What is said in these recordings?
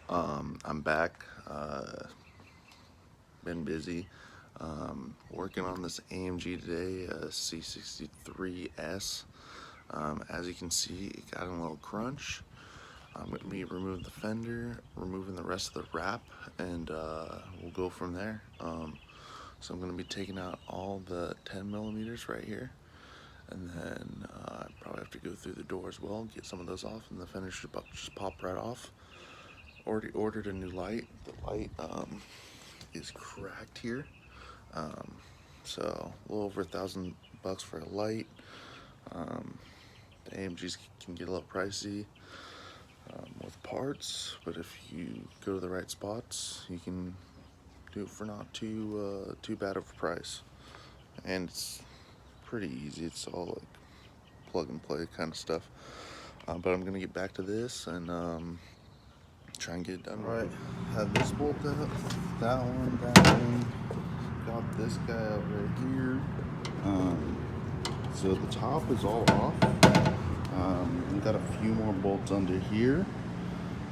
I'm back. Been busy. Working on this AMG today, C63S. As you can see, it got in a little crunch. I'm going to be removing the fender, removing the rest of the wrap, and we'll go from there. So I'm going to be taking out all the 10 millimeters right here, and then I probably have to go through the door as well, get some of those off, and the fender should just pop right off. Already ordered a new light. The light is cracked here, so a little over $1,000 for a light. The AMGs can get a little pricey with parts, but if you go to the right spots, you can do it for not too bad of a price, and it's pretty easy. It's all like plug and play kind of stuff. But I'm gonna get back to this and try and get it done. Right, have this bolt out, that one, got this guy out right here. So the top is all off. We got a few more bolts under here.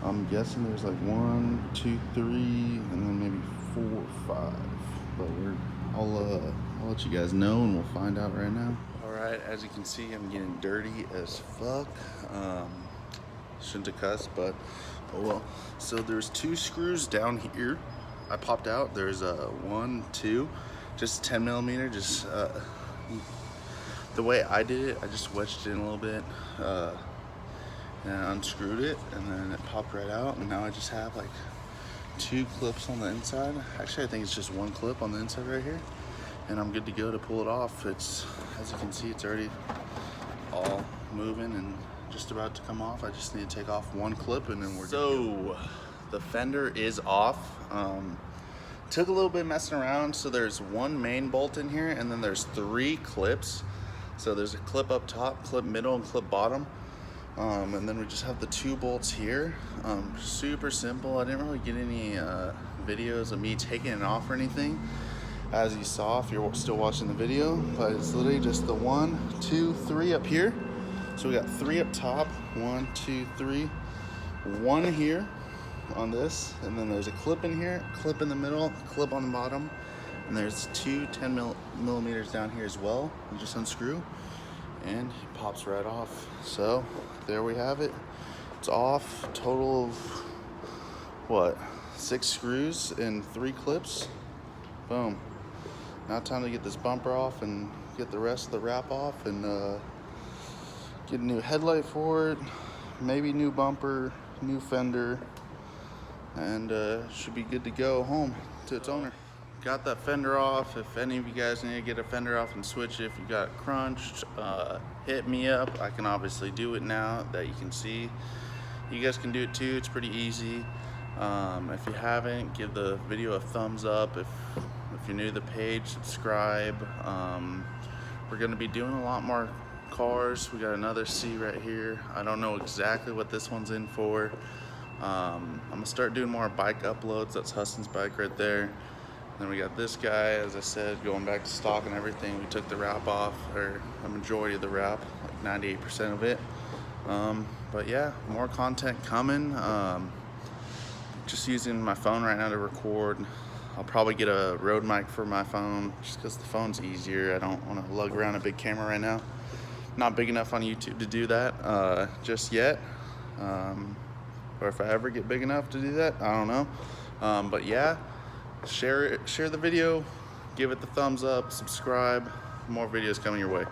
I'm guessing there's like 1, 2, 3, and then maybe 4, 5. But I'll let you guys know, and we'll find out right now. All right, as you can see, I'm getting dirty as fuck. Shouldn't have cussed, but oh well. So there's 2 screws down here. I popped out. There's 1, 2, just 10 millimeter. Just the way I did it, I just wedged it in a little bit and unscrewed it, and then it popped right out. And now I just have like 2 clips on the inside. Actually, I think it's just 1 clip on the inside right here, and I'm good to go to pull it off. It's, as you can see, it's already all moving and just about to come off. I just need to take off 1 clip and then we're so the fender is off. Took a little bit messing around. So there's 1 main bolt in here, and then there's 3 clips. So there's a clip up top, clip middle, and clip bottom. And then we just have the 2 bolts here. Super simple. I didn't really get any videos of me taking it off or anything, as you saw if you're still watching the video, but it's literally just the 1, 2, 3 up here. So we got 3 up top, 1, 2, 3, 1 here on this, and then there's a clip in here, clip in the middle, clip on the bottom, and there's 2 10 millimeters down here as well. You just unscrew and it pops right off. So there we have it. It's off. Total of what, 6 screws and 3 clips. Boom. Now time to get this bumper off and get the rest of the wrap off, and get a new headlight for it, maybe new bumper, new fender, and should be good to go home to its owner. Got that fender off. If any of you guys need to get a fender off and switch it, if you got it crunched, hit me up. I can obviously do it now that you can see. You guys can do it too. It's pretty easy. If you haven't, give the video a thumbs up. If you're new to the page, subscribe. We're gonna be doing a lot more cars. We got another C right here. I don't know exactly what this one's in for. I'm gonna start doing more bike uploads. That's Huston's bike right there. Then we got this guy, as I said, going back to stock and everything. We took the wrap off, or a majority of the wrap, like 98% of it. But yeah, more content coming. Just using my phone right now to record. I'll probably get a Rode mic for my phone, just because the phone's easier. I don't want to lug around a big camera right now. Not big enough on YouTube to do that just yet. Or if I ever get big enough to do that, I don't know. But yeah, share the video, give it the thumbs up, subscribe. More videos coming your way.